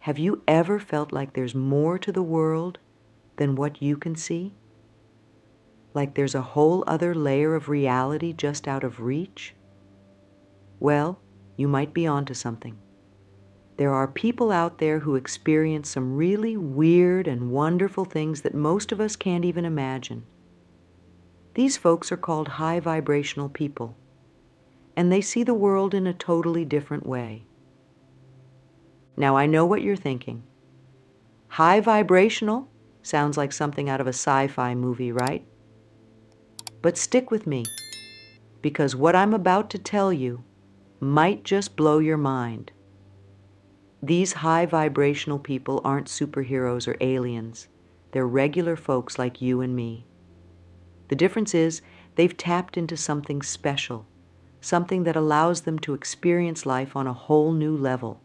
Have you ever felt like there's more to the world than what you can see? Like there's a whole other layer of reality just out of reach? Well, you might be onto something. There are people out there who experience some really weird and wonderful things that most of us can't even imagine. These folks are called high vibrational people, and they see the world in a totally different way. Now, I know what you're thinking. High vibrational sounds like something out of a sci-fi movie, right? But stick with me, because what I'm about to tell you might just blow your mind. These high vibrational people aren't superheroes or aliens. They're regular folks like you and me. The difference is they've tapped into something special, something that allows them to experience life on a whole new level.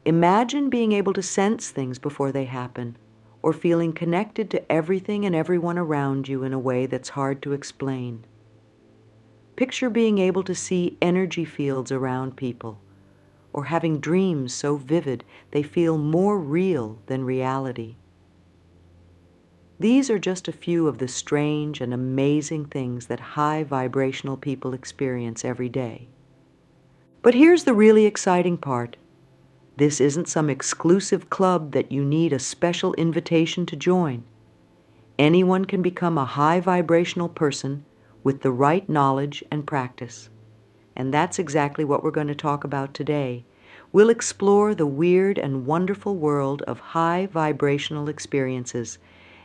Imagine being able to sense things before they happen, or feeling connected to everything and everyone around you in a way that's hard to explain. Picture being able to see energy fields around people, or having dreams so vivid they feel more real than reality. These are just a few of the strange and amazing things that high vibrational people experience every day. But here's the really exciting part. This isn't some exclusive club that you need a special invitation to join. Anyone can become a high vibrational person with the right knowledge and practice. And that's exactly what we're going to talk about today. We'll explore the weird and wonderful world of high vibrational experiences,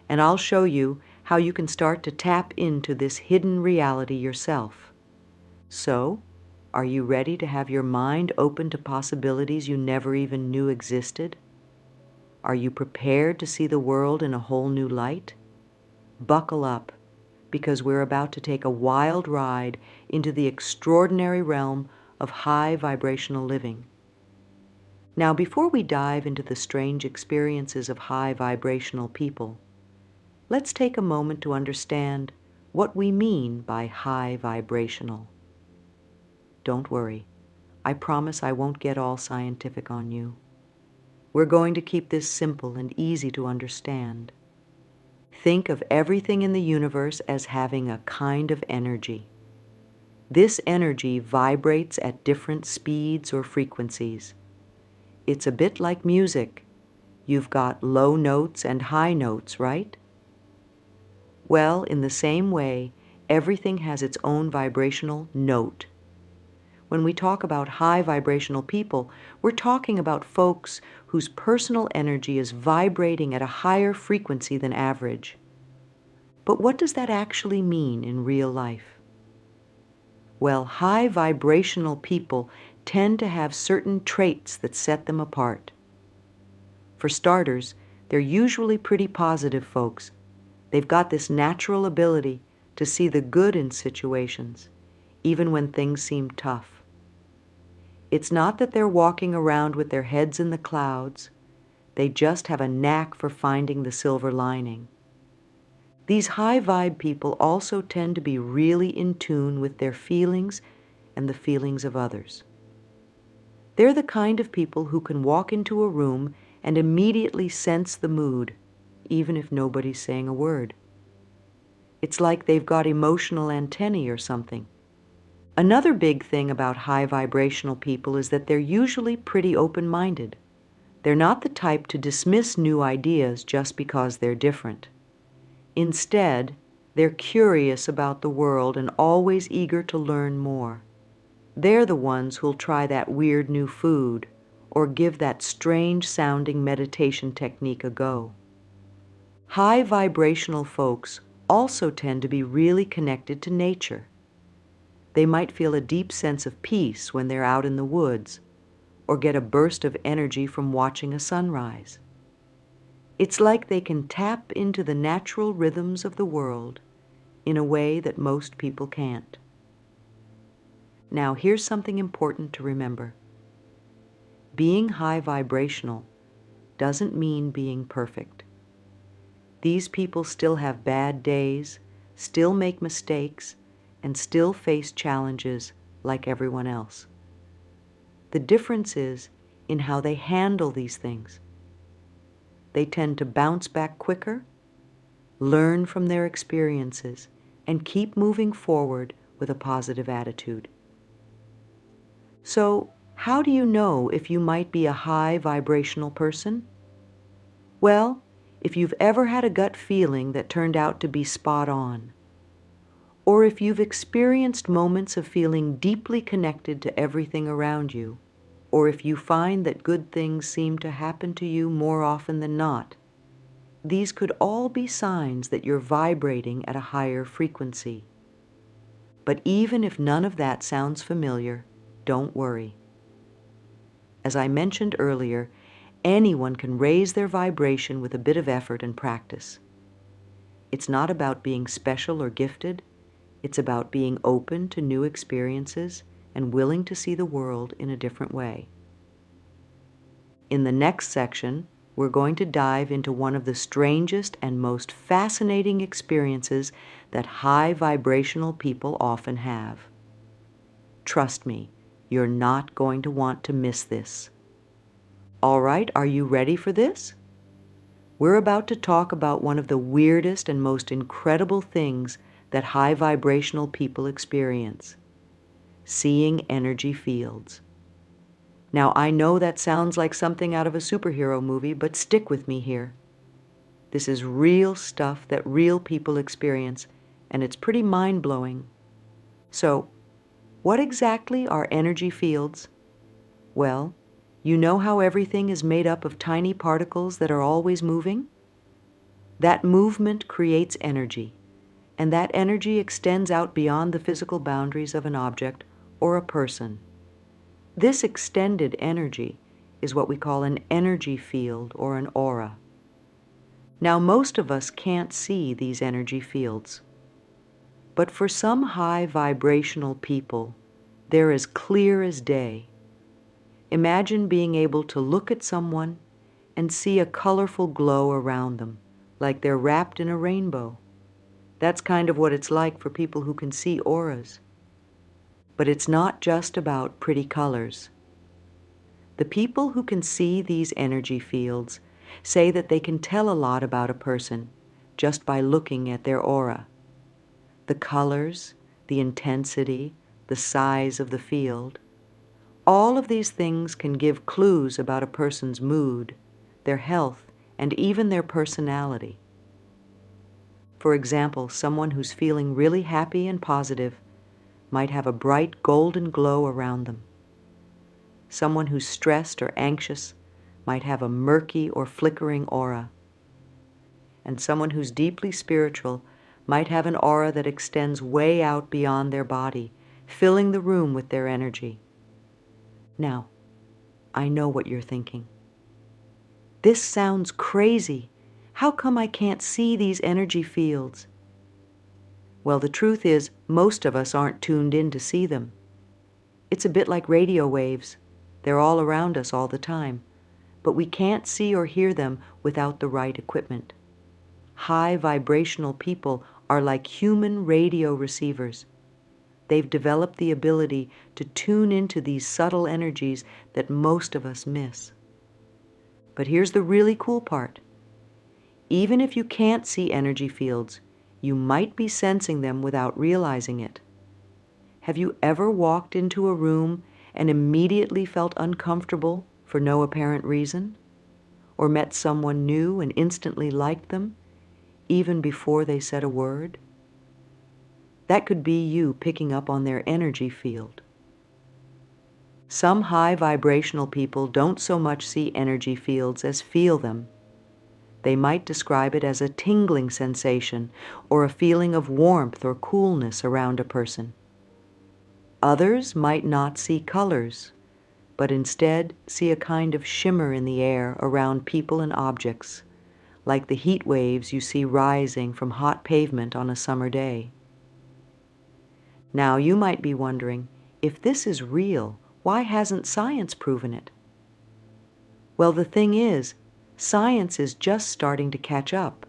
and I'll show you how you can start to tap into this hidden reality yourself. So, are you ready to have your mind open to possibilities you never even knew existed? Are you prepared to see the world in a whole new light? Buckle up, because we're about to take a wild ride into the extraordinary realm of high vibrational living. Now, before we dive into the strange experiences of high vibrational people, let's take a moment to understand what we mean by high vibrational. Don't worry, I promise I won't get all scientific on you. We're going to keep this simple and easy to understand. Think of everything in the universe as having a kind of energy. This energy vibrates at different speeds or frequencies. It's a bit like music. You've got low notes and high notes, right? Well, in the same way, everything has its own vibrational note. When we talk about high vibrational people, we're talking about folks whose personal energy is vibrating at a higher frequency than average. But what does that actually mean in real life? Well, high vibrational people tend to have certain traits that set them apart. For starters, they're usually pretty positive folks. They've got this natural ability to see the good in situations, even when things seem tough. It's not that they're walking around with their heads in the clouds. They just have a knack for finding the silver lining. These high vibe people also tend to be really in tune with their feelings and the feelings of others. They're the kind of people who can walk into a room and immediately sense the mood, even if nobody's saying a word. It's like they've got emotional antennae or something. Another big thing about high vibrational people is that they're usually pretty open-minded. They're not the type to dismiss new ideas just because they're different. Instead, they're curious about the world and always eager to learn more. They're the ones who'll try that weird new food or give that strange-sounding meditation technique a go. High vibrational folks also tend to be really connected to nature. They might feel a deep sense of peace when they're out in the woods, or get a burst of energy from watching a sunrise. It's like they can tap into the natural rhythms of the world in a way that most people can't. Now, here's something important to remember. Being high vibrational doesn't mean being perfect. These people still have bad days, still make mistakes, and still face challenges like everyone else. The difference is, in how they handle these things. They tend to bounce back quicker, learn from their experiences, and keep moving forward with a positive attitude. So, how do you know if you might be a high vibrational person? Well, if you've ever had a gut feeling that turned out to be spot on, or if you've experienced moments of feeling deeply connected to everything around you, or if you find that good things seem to happen to you more often than not, these could all be signs that you're vibrating at a higher frequency. But even if none of that sounds familiar, don't worry. As I mentioned earlier, anyone can raise their vibration with a bit of effort and practice. It's not about being special or gifted. It's about being open to new experiences and willing to see the world in a different way. In the next section, we're going to dive into one of the strangest and most fascinating experiences that high vibrational people often have. Trust me, you're not going to want to miss this. All right, are you ready for this? We're about to talk about one of the weirdest and most incredible things that high vibrational people experience: seeing energy fields. Now, I know that sounds like something out of a superhero movie, but stick with me here. This is real stuff that real people experience, and it's pretty mind-blowing. So, what exactly are energy fields? Well, you know how everything is made up of tiny particles that are always moving? That movement creates energy, and that energy extends out beyond the physical boundaries of an object or a person. This extended energy is what we call an energy field or an aura. Now, most of us can't see these energy fields, but for some high vibrational people, they're as clear as day. Imagine being able to look at someone and see a colorful glow around them, like they're wrapped in a rainbow. That's kind of what it's like for people who can see auras. But it's not just about pretty colors. The people who can see these energy fields say that they can tell a lot about a person just by looking at their aura. The colors, the intensity, the size of the field, all of these things can give clues about a person's mood, their health, and even their personality. For example, someone who's feeling really happy and positive might have a bright golden glow around them. Someone who's stressed or anxious might have a murky or flickering aura. And someone who's deeply spiritual might have an aura that extends way out beyond their body, filling the room with their energy. Now, I know what you're thinking. This sounds crazy. How come I can't see these energy fields? Well, the truth is, most of us aren't tuned in to see them. It's a bit like radio waves. They're all around us all the time, but we can't see or hear them without the right equipment. High vibrational people are like human radio receivers. They've developed the ability to tune into these subtle energies that most of us miss. But here's the really cool part. Even if you can't see energy fields, you might be sensing them without realizing it. Have you ever walked into a room and immediately felt uncomfortable for no apparent reason? Or met someone new and instantly liked them, even before they said a word? That could be you picking up on their energy field. Some high vibrational people don't so much see energy fields as feel them. They might describe it as a tingling sensation or a feeling of warmth or coolness around a person. Others might not see colors, but instead see a kind of shimmer in the air around people and objects, like the heat waves you see rising from hot pavement on a summer day. Now, you might be wondering, if this is real, why hasn't science proven it? Well, the thing is, science is just starting to catch up.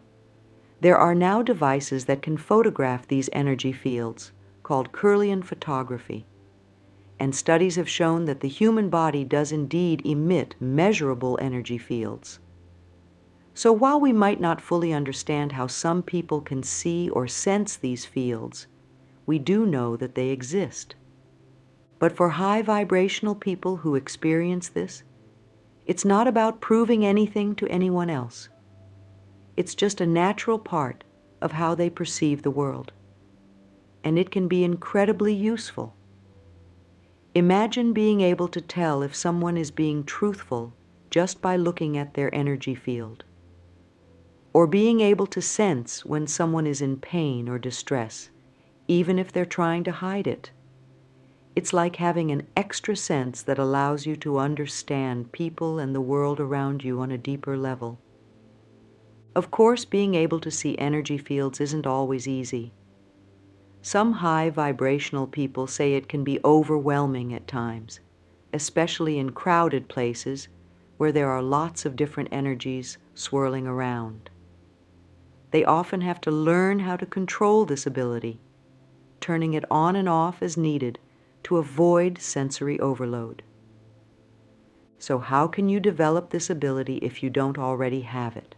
There are now devices that can photograph these energy fields, called Kirlian photography. And studies have shown that the human body does indeed emit measurable energy fields. So while we might not fully understand how some people can see or sense these fields, we do know that they exist. But for high vibrational people who experience this, it's not about proving anything to anyone else. It's just a natural part of how they perceive the world. And it can be incredibly useful. Imagine being able to tell if someone is being truthful just by looking at their energy field, or being able to sense when someone is in pain or distress, even if they're trying to hide it. It's like having an extra sense that allows you to understand people and the world around you on a deeper level. Of course, being able to see energy fields isn't always easy. Some high vibrational people say it can be overwhelming at times, especially in crowded places where there are lots of different energies swirling around. They often have to learn how to control this ability, turning it on and off as needed to avoid sensory overload. So how can you develop this ability if you don't already have it?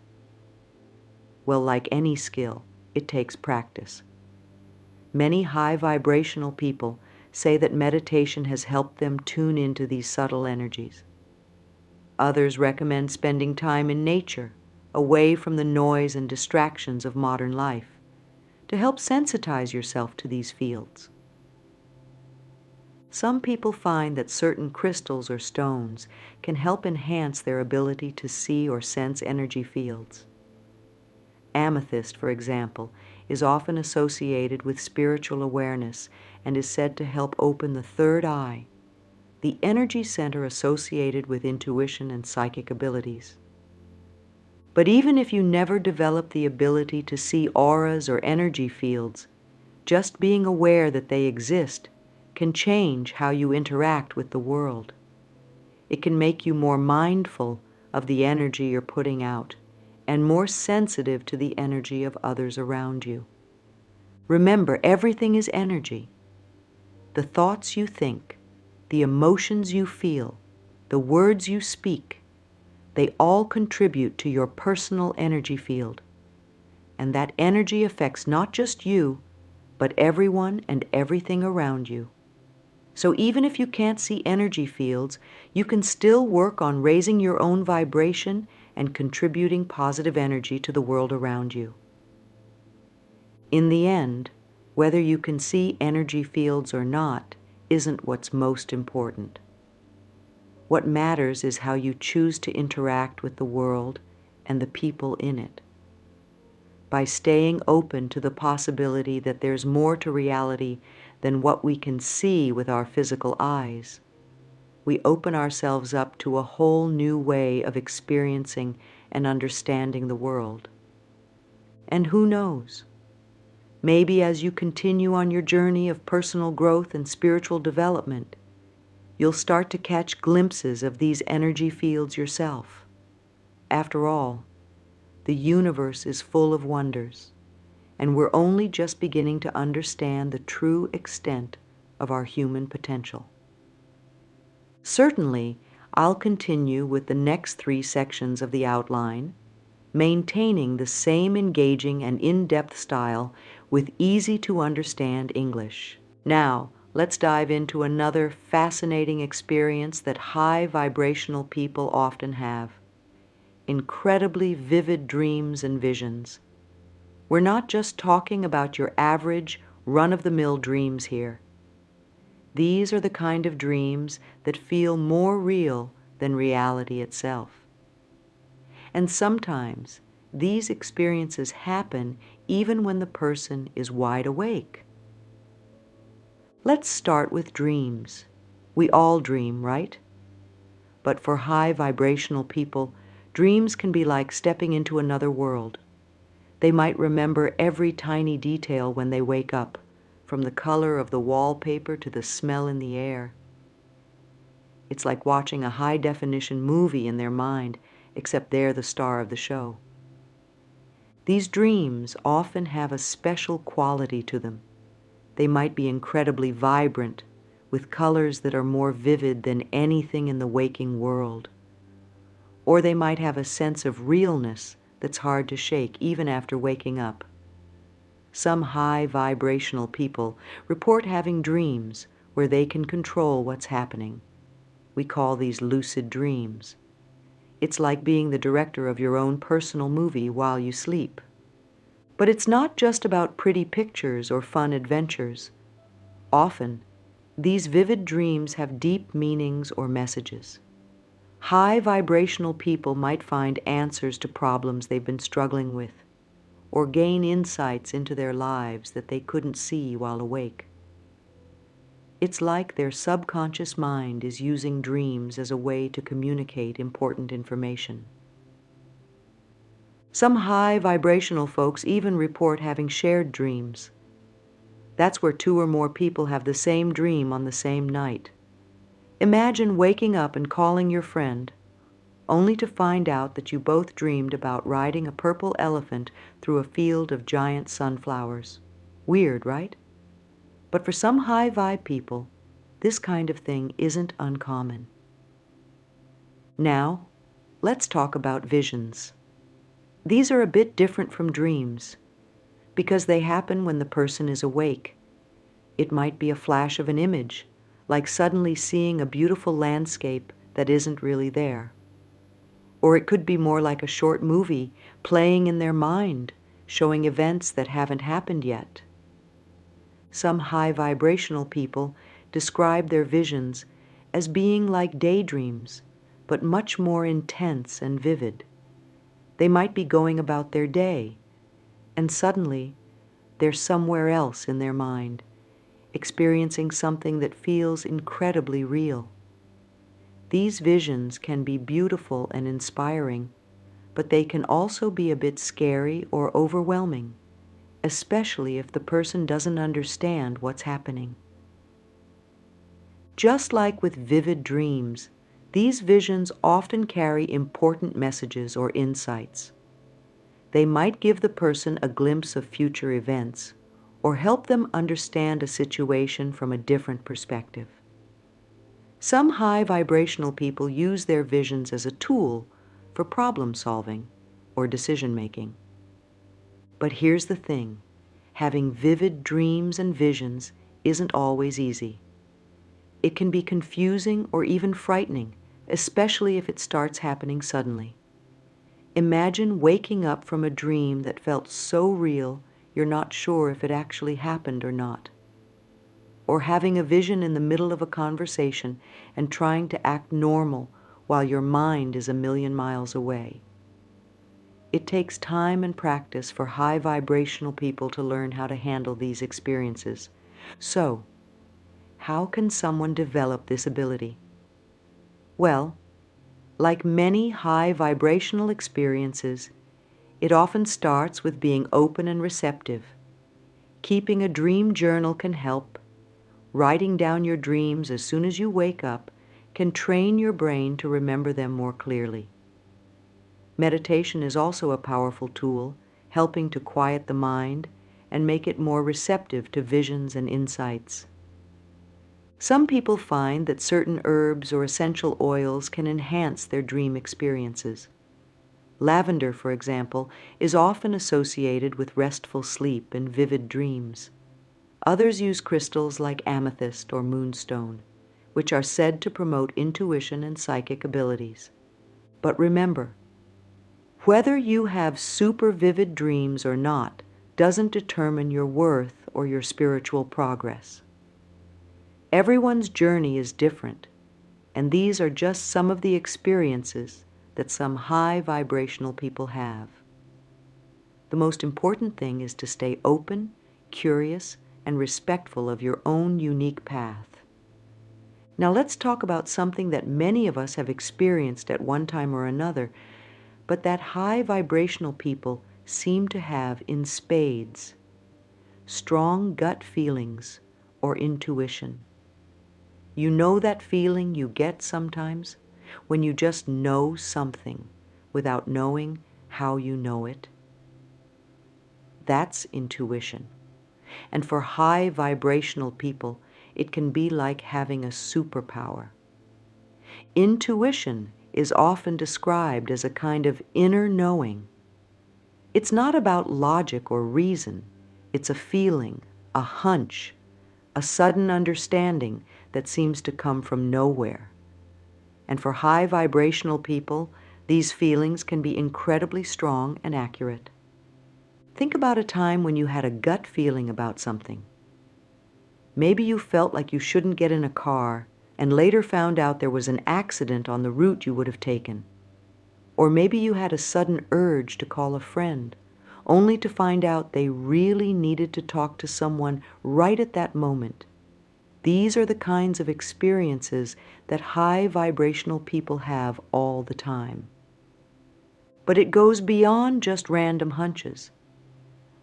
Well, like any skill, it takes practice. Many high vibrational people say that meditation has helped them tune into these subtle energies. Others recommend spending time in nature, away from the noise and distractions of modern life, to help sensitize yourself to these fields. Some people find that certain crystals or stones can help enhance their ability to see or sense energy fields. Amethyst, for example, is often associated with spiritual awareness and is said to help open the third eye, the energy center associated with intuition and psychic abilities. But even if you never develop the ability to see auras or energy fields, just being aware that they exist can change how you interact with the world. It can make you more mindful of the energy you're putting out and more sensitive to the energy of others around you. Remember, everything is energy. The thoughts you think, the emotions you feel, the words you speak, they all contribute to your personal energy field. And that energy affects not just you, but everyone and everything around you. So even if you can't see energy fields, you can still work on raising your own vibration and contributing positive energy to the world around you. In the end, whether you can see energy fields or not isn't what's most important. What matters is how you choose to interact with the world and the people in it. By staying open to the possibility that there's more to reality than what we can see with our physical eyes, we open ourselves up to a whole new way of experiencing and understanding the world. And who knows? Maybe as you continue on your journey of personal growth and spiritual development, you'll start to catch glimpses of these energy fields yourself. After all, the universe is full of wonders, and we're only just beginning to understand the true extent of our human potential. Certainly, I'll continue with the next 3 sections of the outline, maintaining the same engaging and in-depth style with easy-to-understand English. Now, let's dive into another fascinating experience that high vibrational people often have: incredibly vivid dreams and visions. We're not just talking about your average, run-of-the-mill dreams here. These are the kind of dreams that feel more real than reality itself. And sometimes these experiences happen even when the person is wide awake. Let's start with dreams. We all dream, right? But for high vibrational people, dreams can be like stepping into another world. They might remember every tiny detail when they wake up, from the color of the wallpaper to the smell in the air. It's like watching a high-definition movie in their mind, except they're the star of the show. These dreams often have a special quality to them. They might be incredibly vibrant, with colors that are more vivid than anything in the waking world. Or they might have a sense of realness that's hard to shake even after waking up. Some high vibrational people report having dreams where they can control what's happening. We call these lucid dreams. It's like being the director of your own personal movie while you sleep. But it's not just about pretty pictures or fun adventures. Often, these vivid dreams have deep meanings or messages. High vibrational people might find answers to problems they've been struggling with, or gain insights into their lives that they couldn't see while awake. It's like their subconscious mind is using dreams as a way to communicate important information. Some high vibrational folks even report having shared dreams. That's where two or more people have the same dream on the same night. Imagine waking up and calling your friend, only to find out that you both dreamed about riding a purple elephant through a field of giant sunflowers. Weird, right? But for some high vibe people, this kind of thing isn't uncommon. Now, let's talk about visions. These are a bit different from dreams because they happen when the person is awake. It might be a flash of an image, like suddenly seeing a beautiful landscape that isn't really there. Or it could be more like a short movie playing in their mind, showing events that haven't happened yet. Some high vibrational people describe their visions as being like daydreams, but much more intense and vivid. They might be going about their day, and suddenly they're somewhere else in their mind, experiencing something that feels incredibly real. These visions can be beautiful and inspiring, but they can also be a bit scary or overwhelming, especially if the person doesn't understand what's happening. Just like with vivid dreams, these visions often carry important messages or insights. They might give the person a glimpse of future events or help them understand a situation from a different perspective. Some high vibrational people use their visions as a tool for problem solving or decision making. But here's the thing, having vivid dreams and visions isn't always easy. It can be confusing or even frightening, especially if it starts happening suddenly. Imagine waking up from a dream that felt so real you're not sure if it actually happened or not. Or having a vision in the middle of a conversation and trying to act normal while your mind is a million miles away. It takes time and practice for high vibrational people to learn how to handle these experiences. So, how can someone develop this ability? Well, like many high vibrational experiences, it often starts with being open and receptive. Keeping a dream journal can help. Writing down your dreams as soon as you wake up can train your brain to remember them more clearly. Meditation is also a powerful tool, helping to quiet the mind and make it more receptive to visions and insights. Some people find that certain herbs or essential oils can enhance their dream experiences. Lavender, for example, is often associated with restful sleep and vivid dreams. Others use crystals like amethyst or moonstone, which are said to promote intuition and psychic abilities. But remember, whether you have super vivid dreams or not doesn't determine your worth or your spiritual progress. Everyone's journey is different, and these are just some of the experiences that some high vibrational people have. The most important thing is to stay open, curious, and respectful of your own unique path. Now let's talk about something that many of us have experienced at one time or another, but that high vibrational people seem to have in spades: strong gut feelings or intuition. You know that feeling you get sometimes when you just know something without knowing how you know it? That's intuition. And for high vibrational people, it can be like having a superpower. Intuition is often described as a kind of inner knowing. It's not about logic or reason. It's a feeling, a hunch, a sudden understanding that seems to come from nowhere. And for high vibrational people, these feelings can be incredibly strong and accurate. Think about a time when you had a gut feeling about something. Maybe you felt like you shouldn't get in a car and later found out there was an accident on the route you would have taken. Or maybe you had a sudden urge to call a friend, only to find out they really needed to talk to someone right at that moment. These are the kinds of experiences that high vibrational people have all the time. But it goes beyond just random hunches.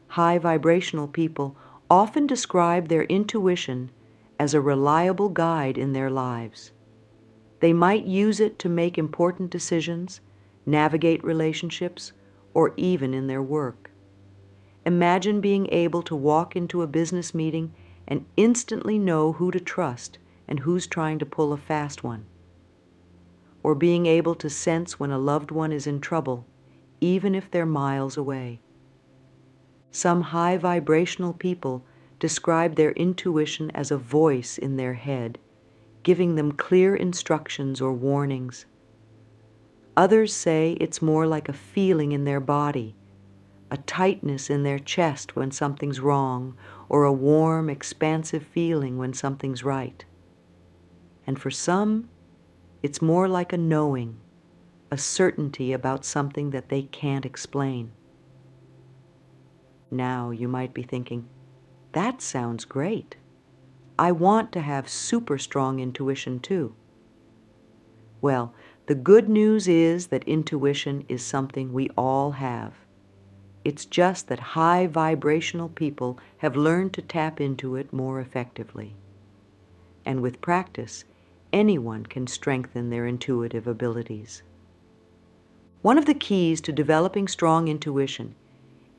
High vibrational people often describe their intuition as a reliable guide in their lives. They might use it to make important decisions, navigate relationships, or even in their work. Imagine being able to walk into a business meeting and instantly know who to trust and who's trying to pull a fast one. Or being able to sense when a loved one is in trouble, even if they're miles away. Some high vibrational people describe their intuition as a voice in their head, giving them clear instructions or warnings. Others say it's more like a feeling in their body, a tightness in their chest when something's wrong, or a warm, expansive feeling when something's right. And for some, it's more like a knowing, a certainty about something that they can't explain. Now you might be thinking, that sounds great. I want to have super strong intuition too. Well, the good news is that intuition is something we all have. It's just that high vibrational people have learned to tap into it more effectively. And with practice, anyone can strengthen their intuitive abilities. One of the keys to developing strong intuition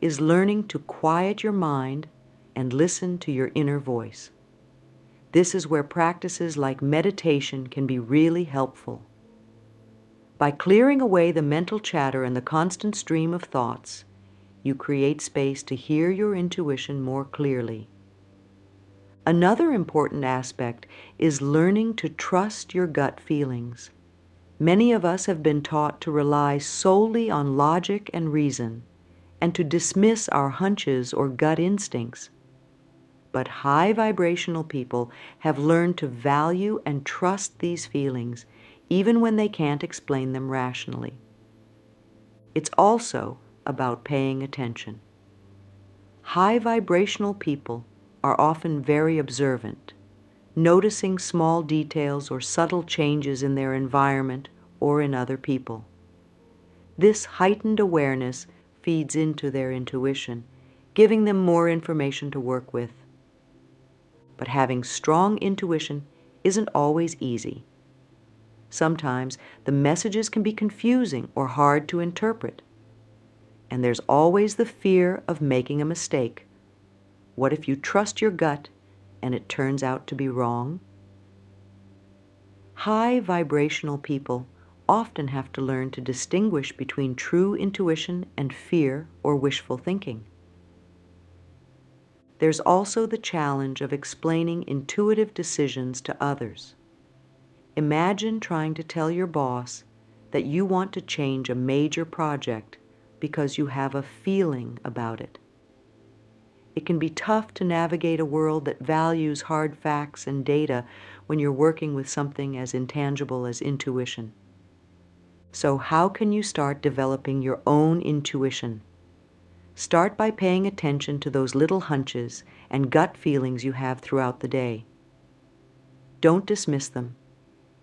is learning to quiet your mind and listen to your inner voice. This is where practices like meditation can be really helpful. By clearing away the mental chatter and the constant stream of thoughts, you create space to hear your intuition more clearly. Another important aspect is learning to trust your gut feelings. Many of us have been taught to rely solely on logic and reason, and to dismiss our hunches or gut instincts. But high vibrational people have learned to value and trust these feelings, even when they can't explain them rationally. It's also about paying attention. High vibrational people are often very observant, noticing small details or subtle changes in their environment or in other people. This heightened awareness feeds into their intuition, giving them more information to work with. But having strong intuition isn't always easy. Sometimes the messages can be confusing or hard to interpret. And there's always the fear of making a mistake. What if you trust your gut and it turns out to be wrong? High vibrational people often have to learn to distinguish between true intuition and fear or wishful thinking. There's also the challenge of explaining intuitive decisions to others. Imagine trying to tell your boss that you want to change a major project because you have a feeling about it. It can be tough to navigate a world that values hard facts and data when you're working with something as intangible as intuition. So how can you start developing your own intuition? Start by paying attention to those little hunches and gut feelings you have throughout the day. Don't dismiss them.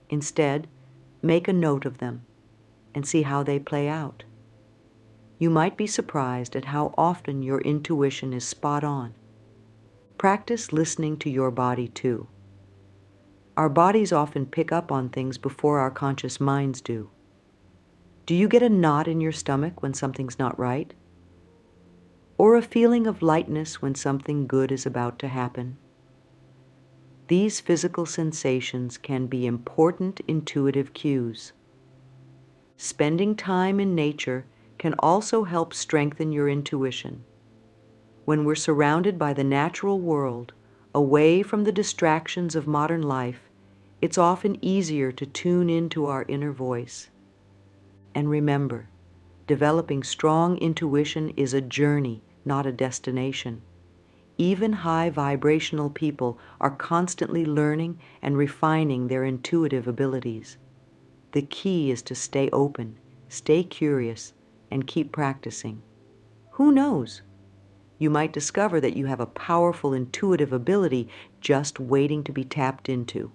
Instead, make a note of them and see how they play out. You might be surprised at how often your intuition is spot on. Practice listening to your body too. Our bodies often pick up on things before our conscious minds do. Do you get a knot in your stomach when something's not right? Or a feeling of lightness when something good is about to happen? These physical sensations can be important intuitive cues. Spending time in nature can also help strengthen your intuition. When we're surrounded by the natural world, away from the distractions of modern life, it's often easier to tune into our inner voice. And remember, developing strong intuition is a journey, not a destination. Even high vibrational people are constantly learning and refining their intuitive abilities. The key is to stay open, stay curious, and keep practicing. Who knows? You might discover that you have a powerful intuitive ability just waiting to be tapped into.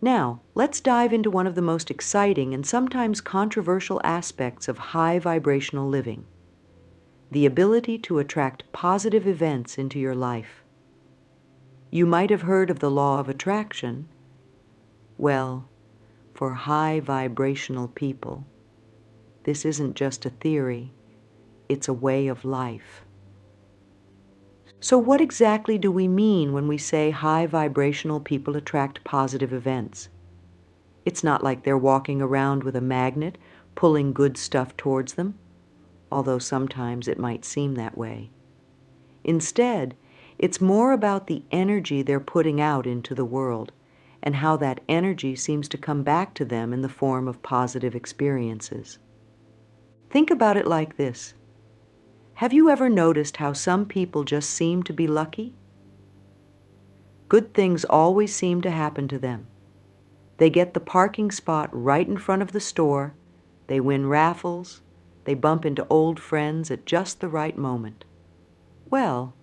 Now, let's dive into one of the most exciting and sometimes controversial aspects of high vibrational living: the ability to attract positive events into your life. You might have heard of the law of attraction. Well, for high vibrational people, this isn't just a theory, it's a way of life. So what exactly do we mean when we say high vibrational people attract positive events? It's not like they're walking around with a magnet, pulling good stuff towards them, although sometimes it might seem that way. Instead, it's more about the energy they're putting out into the world, and how that energy seems to come back to them in the form of positive experiences. Think about it like this. Have you ever noticed how some people just seem to be lucky? Good things always seem to happen to them. They get the parking spot right in front of the store, they win raffles, they bump into old friends at just the right moment. Well,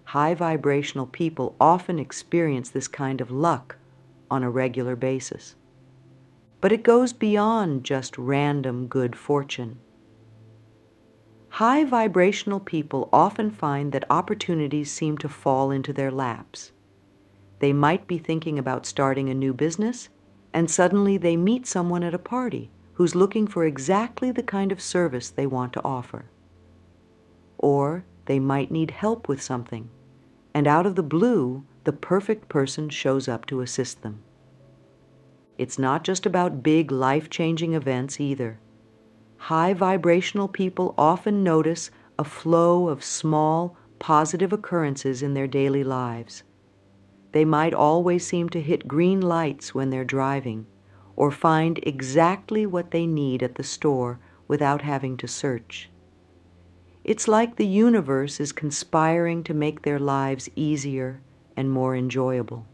high vibrational people often experience this kind of luck on a regular basis. But it goes beyond just random good fortune. High vibrational people often find that opportunities seem to fall into their laps. They might be thinking about starting a new business, and suddenly they meet someone at a party who's looking for exactly the kind of service they want to offer. Or they might need help with something, and out of the blue, the perfect person shows up to assist them. It's not just about big life-changing events either. High vibrational people often notice a flow of small, positive occurrences in their daily lives. They might always seem to hit green lights when they're driving, or find exactly what they need at the store without having to search. It's like the universe is conspiring to make their lives easier and more enjoyable.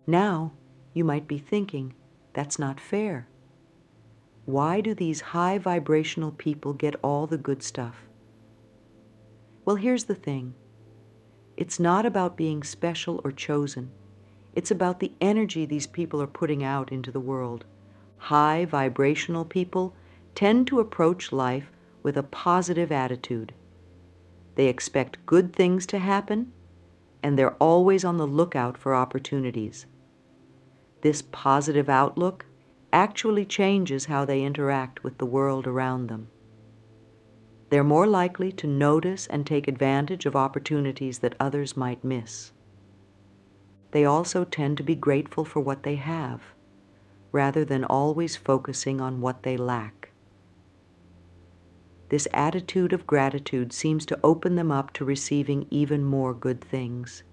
Now, you might be thinking, that's not fair. Why do these high vibrational people get all the good stuff? Well, here's the thing. It's not about being special or chosen. It's about the energy these people are putting out into the world. High vibrational people tend to approach life with a positive attitude. They expect good things to happen, and they're always on the lookout for opportunities. This positive outlook actually changes how they interact with the world around them. They're more likely to notice and take advantage of opportunities that others might miss. They also tend to be grateful for what they have, rather than always focusing on what they lack. This attitude of gratitude seems to open them up to receiving even more good things.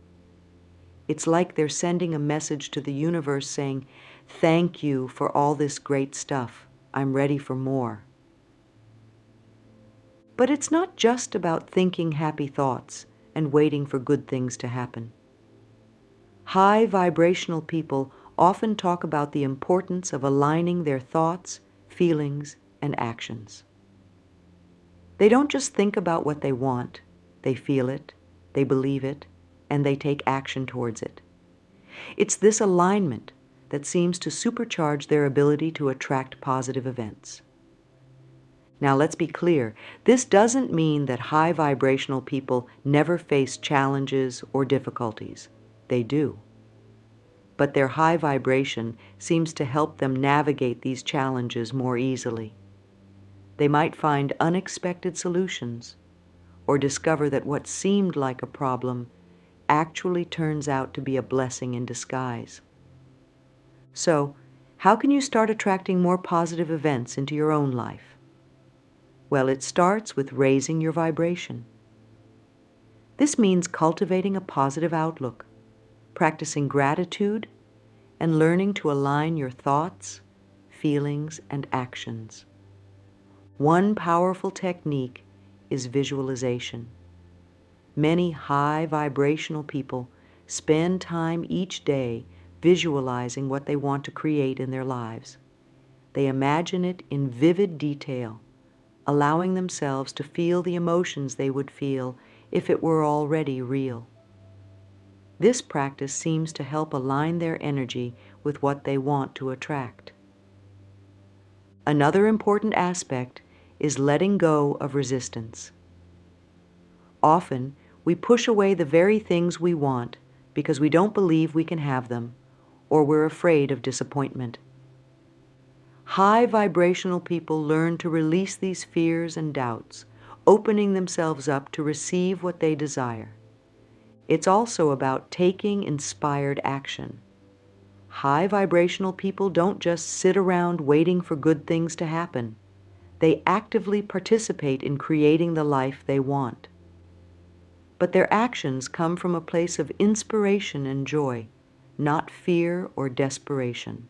It's like they're sending a message to the universe saying, "Thank you for all this great stuff. I'm ready for more." But it's not just about thinking happy thoughts and waiting for good things to happen. High vibrational people often talk about the importance of aligning their thoughts, feelings, and actions. They don't just think about what they want, they feel it, they believe it, and they take action towards it. It's this alignment that seems to supercharge their ability to attract positive events. Now let's be clear, this doesn't mean that high vibrational people never face challenges or difficulties. They do. But their high vibration seems to help them navigate these challenges more easily. They might find unexpected solutions, or discover that what seemed like a problem actually turns out to be a blessing in disguise. So, how can you start attracting more positive events into your own life? Well, it starts with raising your vibration. This means cultivating a positive outlook, practicing gratitude, and learning to align your thoughts, feelings, and actions. One powerful technique is visualization. Many high vibrational people spend time each day visualizing what they want to create in their lives. They imagine it in vivid detail, allowing themselves to feel the emotions they would feel if it were already real. This practice seems to help align their energy with what they want to attract. Another important aspect is letting go of resistance. Often, we push away the very things we want because we don't believe we can have them, or we're afraid of disappointment. High vibrational people learn to release these fears and doubts, opening themselves up to receive what they desire. It's also about taking inspired action. High vibrational people don't just sit around waiting for good things to happen. They actively participate in creating the life they want. But their actions come from a place of inspiration and joy, not fear or desperation.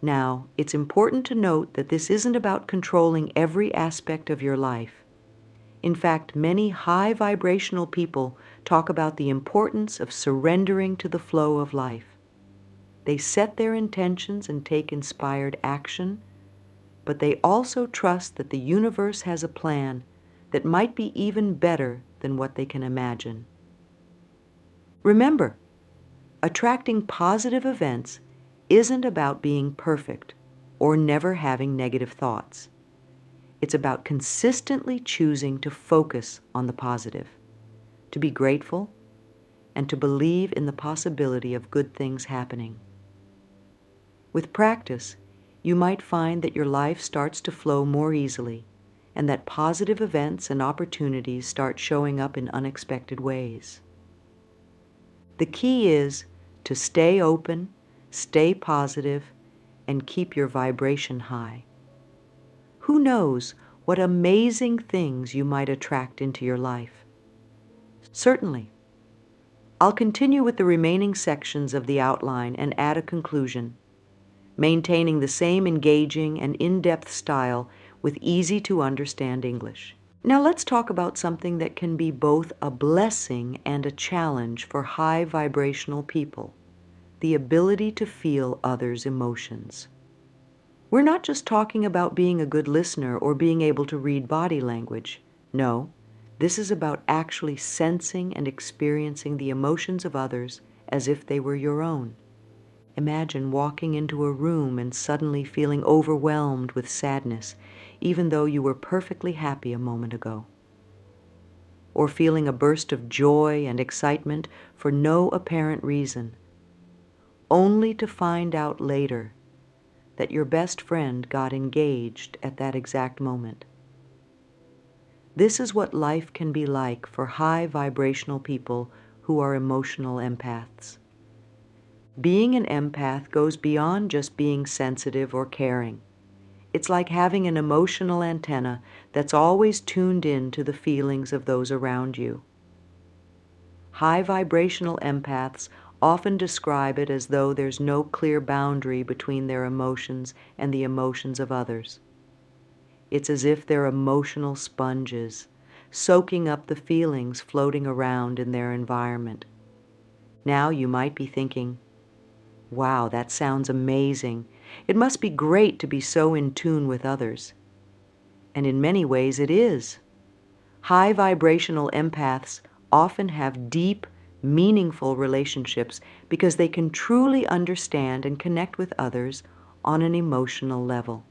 Now, it's important to note that this isn't about controlling every aspect of your life. In fact, many high vibrational people talk about the importance of surrendering to the flow of life. They set their intentions and take inspired action, but they also trust that the universe has a plan that might be even better than what they can imagine. Remember, attracting positive events isn't about being perfect or never having negative thoughts. It's about consistently choosing to focus on the positive, to be grateful, and to believe in the possibility of good things happening. With practice, you might find that your life starts to flow more easily, and that positive events and opportunities start showing up in unexpected ways. The key is to stay open, stay positive, and keep your vibration high. Who knows what amazing things you might attract into your life? Certainly. I'll continue with the remaining sections of the outline and add a conclusion, maintaining the same engaging and in-depth style with easy-to-understand English. Now let's talk about something that can be both a blessing and a challenge for high vibrational people: the ability to feel others' emotions. We're not just talking about being a good listener or being able to read body language. No, this is about actually sensing and experiencing the emotions of others as if they were your own. Imagine walking into a room and suddenly feeling overwhelmed with sadness, even though you were perfectly happy a moment ago. Or feeling a burst of joy and excitement for no apparent reason, only to find out later that your best friend got engaged at that exact moment. This is what life can be like for high vibrational people who are emotional empaths. Being an empath goes beyond just being sensitive or caring. It's like having an emotional antenna that's always tuned in to the feelings of those around you. High vibrational empaths often describe it as though there's no clear boundary between their emotions and the emotions of others. It's as if they're emotional sponges, soaking up the feelings floating around in their environment. Now you might be thinking, wow, that sounds amazing. It must be great to be so in tune with others. And in many ways it is. High vibrational empaths often have deep, meaningful relationships because they can truly understand and connect with others on an emotional level.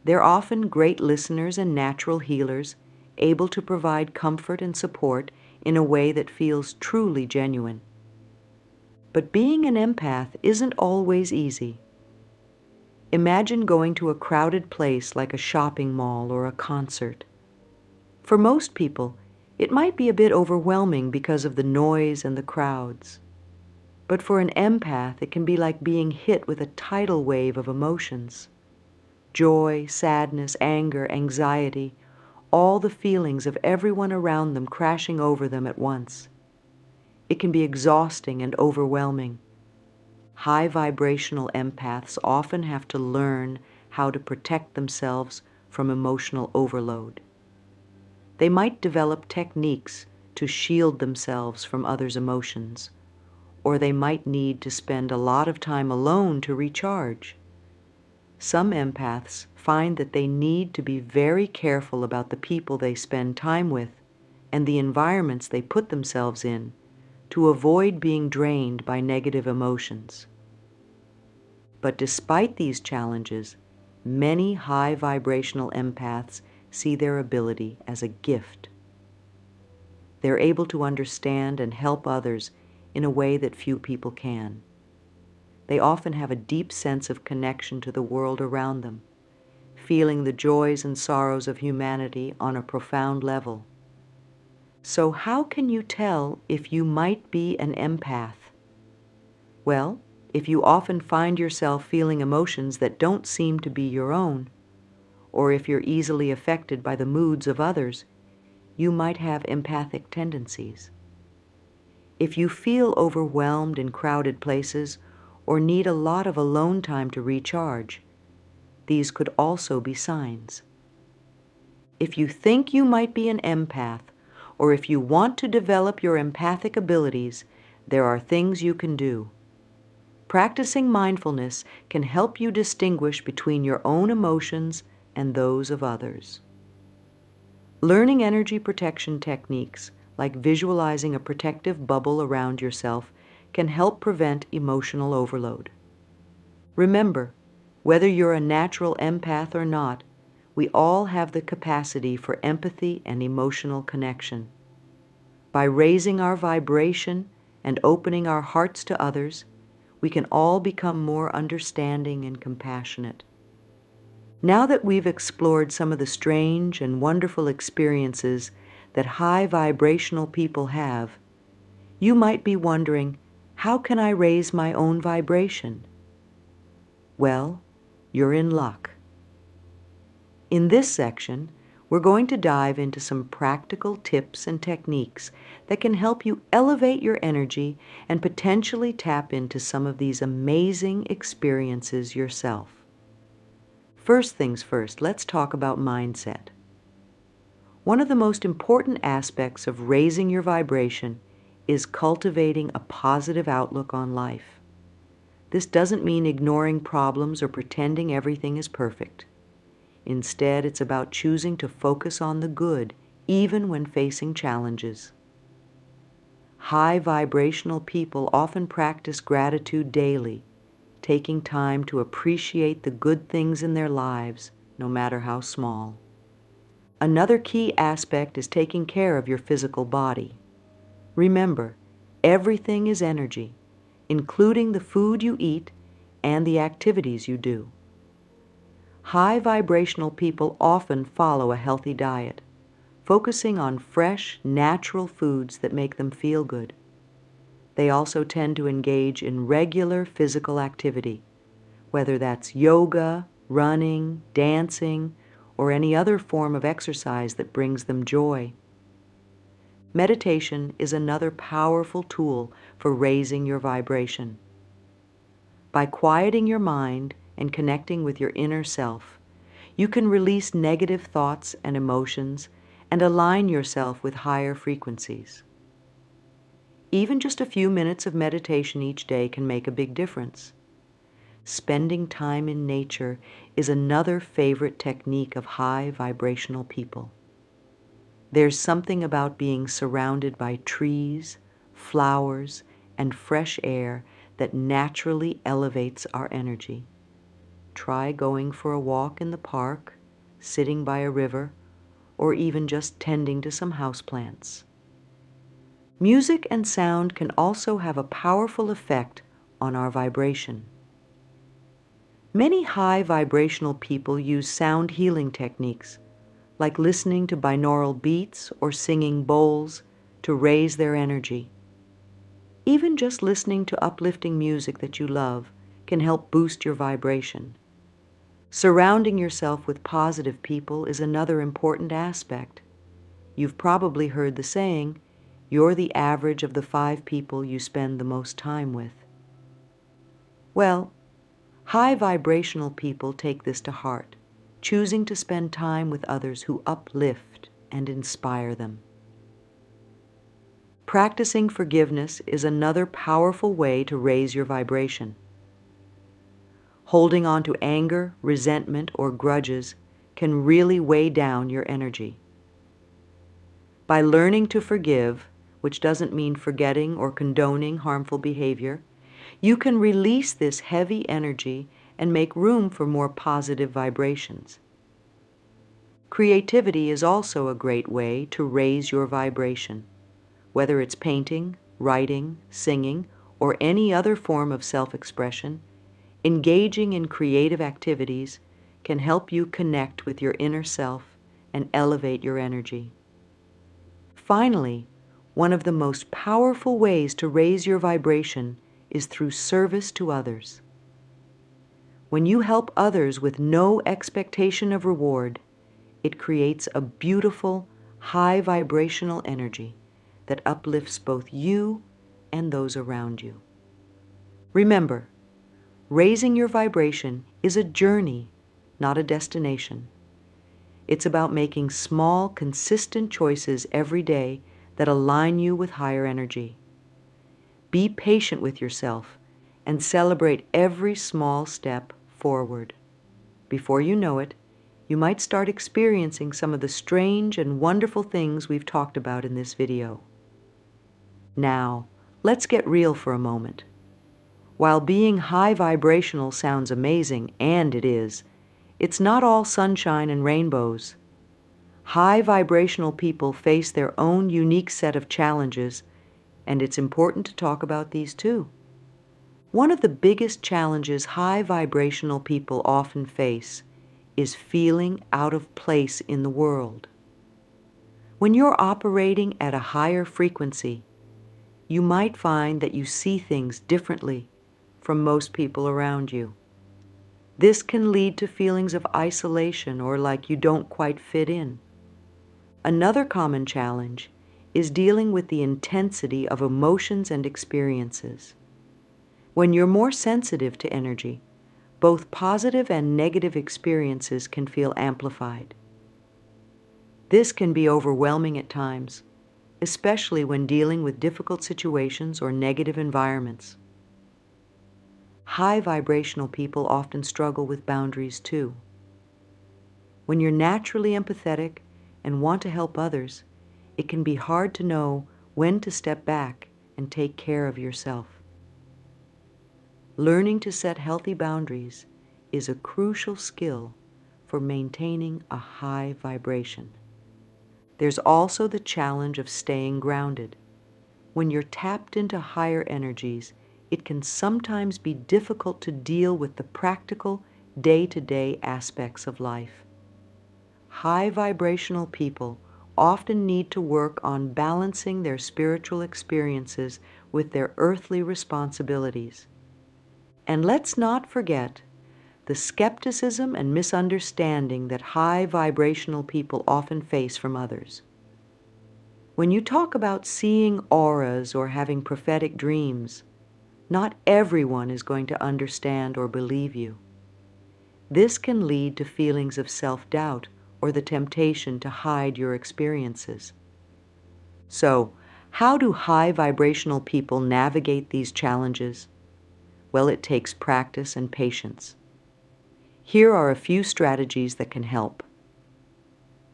They're often great listeners and natural healers, able to provide comfort and support in a way that feels truly genuine. But being an empath isn't always easy. Imagine going to a crowded place like a shopping mall or a concert. For most people, It might be a bit overwhelming because of the noise and the crowds. But for an empath, it can be like being hit with a tidal wave of emotions. Joy, sadness, anger, anxiety, all the feelings of everyone around them crashing over them at once. It can be exhausting and overwhelming. High vibrational empaths often have to learn how to protect themselves from emotional overload. They might develop techniques to shield themselves from others' emotions, or they might need to spend a lot of time alone to recharge. Some empaths find that they need to be very careful about the people they spend time with and the environments they put themselves in to avoid being drained by negative emotions. But despite these challenges, many high vibrational empaths see their ability as a gift. They're able to understand and help others in a way that few people can. They often have a deep sense of connection to the world around them, feeling the joys and sorrows of humanity on a profound level. So how can you tell if you might be an empath? Well, if you often find yourself feeling emotions that don't seem to be your own, or if you're easily affected by the moods of others, you might have empathic tendencies. If you feel overwhelmed in crowded places or need a lot of alone time to recharge, these could also be signs. If you think you might be an empath, or if you want to develop your empathic abilities, there are things you can do. Practicing mindfulness can help you distinguish between your own emotions and those of others. Learning energy protection techniques, like visualizing a protective bubble around yourself, can help prevent emotional overload. Remember, whether you're a natural empath or not, we all have the capacity for empathy and emotional connection. By raising our vibration and opening our hearts to others, we can all become more understanding and compassionate. Now that we've explored some of the strange and wonderful experiences that high vibrational people have, you might be wondering, how can I raise my own vibration? Well, you're in luck. In this section, we're going to dive into some practical tips and techniques that can help you elevate your energy and potentially tap into some of these amazing experiences yourself. First things first, let's talk about mindset. One of the most important aspects of raising your vibration is cultivating a positive outlook on life. This doesn't mean ignoring problems or pretending everything is perfect. Instead, it's about choosing to focus on the good, even when facing challenges. High vibrational people often practice gratitude daily, taking time to appreciate the good things in their lives, no matter how small. Another key aspect is taking care of your physical body. Remember, everything is energy, including the food you eat and the activities you do. High vibrational people often follow a healthy diet, focusing on fresh, natural foods that make them feel good. They also tend to engage in regular physical activity, whether that's yoga, running, dancing, or any other form of exercise that brings them joy. Meditation is another powerful tool for raising your vibration. By quieting your mind and connecting with your inner self, you can release negative thoughts and emotions and align yourself with higher frequencies. Even just a few minutes of meditation each day can make a big difference. Spending time in nature is another favorite technique of high vibrational people. There's something about being surrounded by trees, flowers, and fresh air that naturally elevates our energy. Try going for a walk in the park, sitting by a river, or even just tending to some houseplants. Music and sound can also have a powerful effect on our vibration. Many high vibrational people use sound healing techniques, like listening to binaural beats or singing bowls to raise their energy. Even just listening to uplifting music that you love can help boost your vibration. Surrounding yourself with positive people is another important aspect. You've probably heard the saying, "You're the average of the 5 people you spend the most time with." Well, high vibrational people take this to heart, choosing to spend time with others who uplift and inspire them. Practicing forgiveness is another powerful way to raise your vibration. Holding on to anger, resentment, or grudges can really weigh down your energy. By learning to forgive, which doesn't mean forgetting or condoning harmful behavior, you can release this heavy energy and make room for more positive vibrations. Creativity is also a great way to raise your vibration. Whether it's painting, writing, singing, or any other form of self-expression, engaging in creative activities can help you connect with your inner self and elevate your energy. Finally, one of the most powerful ways to raise your vibration is through service to others. When you help others with no expectation of reward, it creates a beautiful, high vibrational energy that uplifts both you and those around you. Remember, raising your vibration is a journey, not a destination. It's about making small, consistent choices every day that align you with higher energy. Be patient with yourself and celebrate every small step forward. Before you know it, you might start experiencing some of the strange and wonderful things we've talked about in this video. Now, let's get real for a moment. While being high vibrational sounds amazing, and it is, it's not all sunshine and rainbows. High vibrational people face their own unique set of challenges, and it's important to talk about these too. One of the biggest challenges high vibrational people often face is feeling out of place in the world. When you're operating at a higher frequency, you might find that you see things differently from most people around you. This can lead to feelings of isolation or like you don't quite fit in. Another common challenge is dealing with the intensity of emotions and experiences. When you're more sensitive to energy, both positive and negative experiences can feel amplified. This can be overwhelming at times, especially when dealing with difficult situations or negative environments. High vibrational people often struggle with boundaries too. When you're naturally empathetic and want to help others, it can be hard to know when to step back and take care of yourself. Learning to set healthy boundaries is a crucial skill for maintaining a high vibration. There's also the challenge of staying grounded. When you're tapped into higher energies, it can sometimes be difficult to deal with the practical, day-to-day aspects of life. High vibrational people often need to work on balancing their spiritual experiences with their earthly responsibilities. And let's not forget the skepticism and misunderstanding that high vibrational people often face from others. When you talk about seeing auras or having prophetic dreams, not everyone is going to understand or believe you. This can lead to feelings of self-doubt or the temptation to hide your experiences. So, how do high vibrational people navigate these challenges? Well, it takes practice and patience. Here are a few strategies that can help.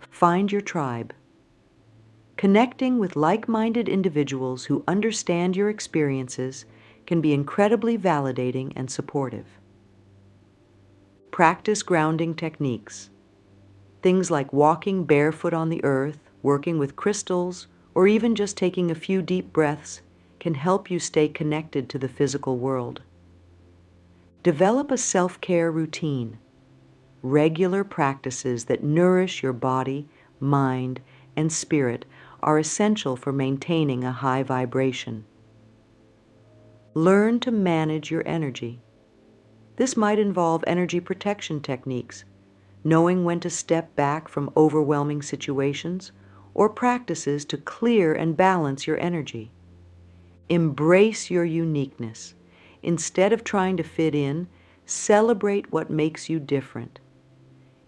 Find your tribe. Connecting with like-minded individuals who understand your experiences can be incredibly validating and supportive. Practice grounding techniques. Things like walking barefoot on the earth, working with crystals, or even just taking a few deep breaths can help you stay connected to the physical world. Develop a self-care routine. Regular practices that nourish your body, mind, and spirit are essential for maintaining a high vibration. Learn to manage your energy. This might involve energy protection techniques, knowing when to step back from overwhelming situations, or practices to clear and balance your energy. Embrace your uniqueness. Instead of trying to fit in, celebrate what makes you different.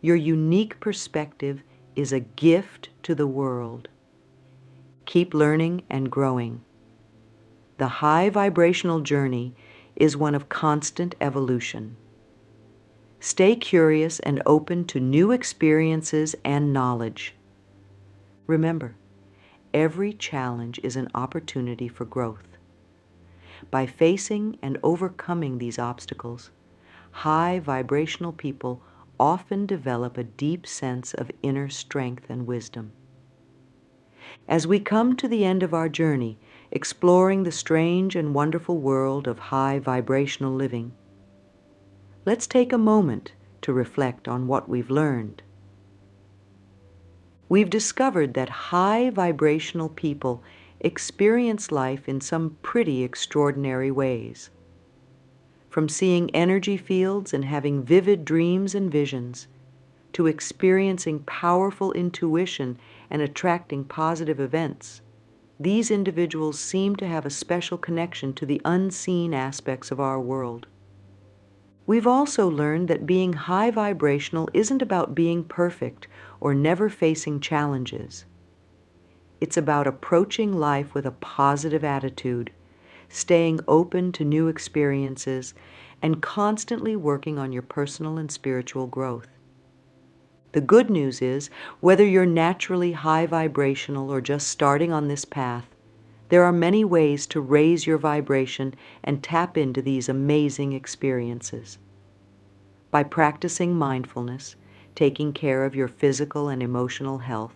Your unique perspective is a gift to the world. Keep learning and growing. The high vibrational journey is one of constant evolution. Stay curious and open to new experiences and knowledge. Remember, every challenge is an opportunity for growth. By facing and overcoming these obstacles, high vibrational people often develop a deep sense of inner strength and wisdom. As we come to the end of our journey, exploring the strange and wonderful world of high vibrational living, let's take a moment to reflect on what we've learned. We've discovered that high vibrational people experience life in some pretty extraordinary ways. From seeing energy fields and having vivid dreams and visions, to experiencing powerful intuition and attracting positive events, these individuals seem to have a special connection to the unseen aspects of our world. We've also learned that being high vibrational isn't about being perfect or never facing challenges. It's about approaching life with a positive attitude, staying open to new experiences, and constantly working on your personal and spiritual growth. The good news is, whether you're naturally high vibrational or just starting on this path, there are many ways to raise your vibration and tap into these amazing experiences. By practicing mindfulness, taking care of your physical and emotional health,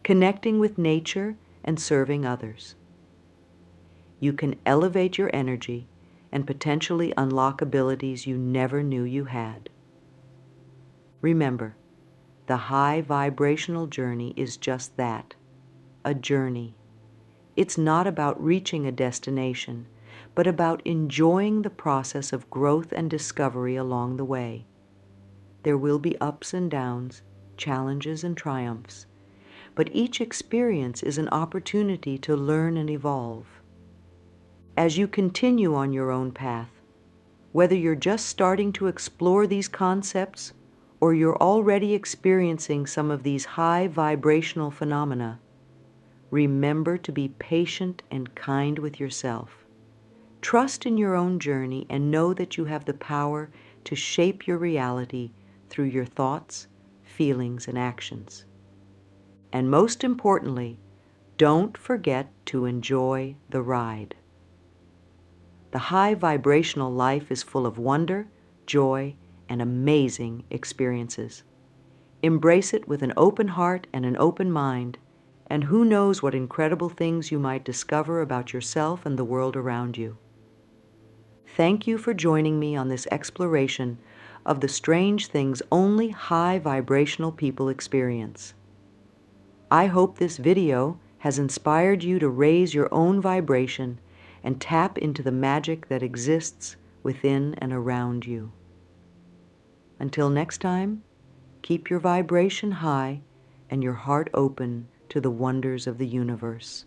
connecting with nature, and serving others, you can elevate your energy and potentially unlock abilities you never knew you had. Remember, the high vibrational journey is just that, a journey. It's not about reaching a destination, but about enjoying the process of growth and discovery along the way. There will be ups and downs, challenges and triumphs, but each experience is an opportunity to learn and evolve. As you continue on your own path, whether you're just starting to explore these concepts or you're already experiencing some of these high vibrational phenomena, remember to be patient and kind with yourself. Trust in your own journey and know that you have the power to shape your reality through your thoughts, feelings, and actions. And most importantly, don't forget to enjoy the ride. The high vibrational life is full of wonder, joy, and amazing experiences. Embrace it with an open heart and an open mind, and who knows what incredible things you might discover about yourself and the world around you. Thank you for joining me on this exploration of the strange things only high vibrational people experience. I hope this video has inspired you to raise your own vibration and tap into the magic that exists within and around you. Until next time, keep your vibration high and your heart open to the wonders of the universe.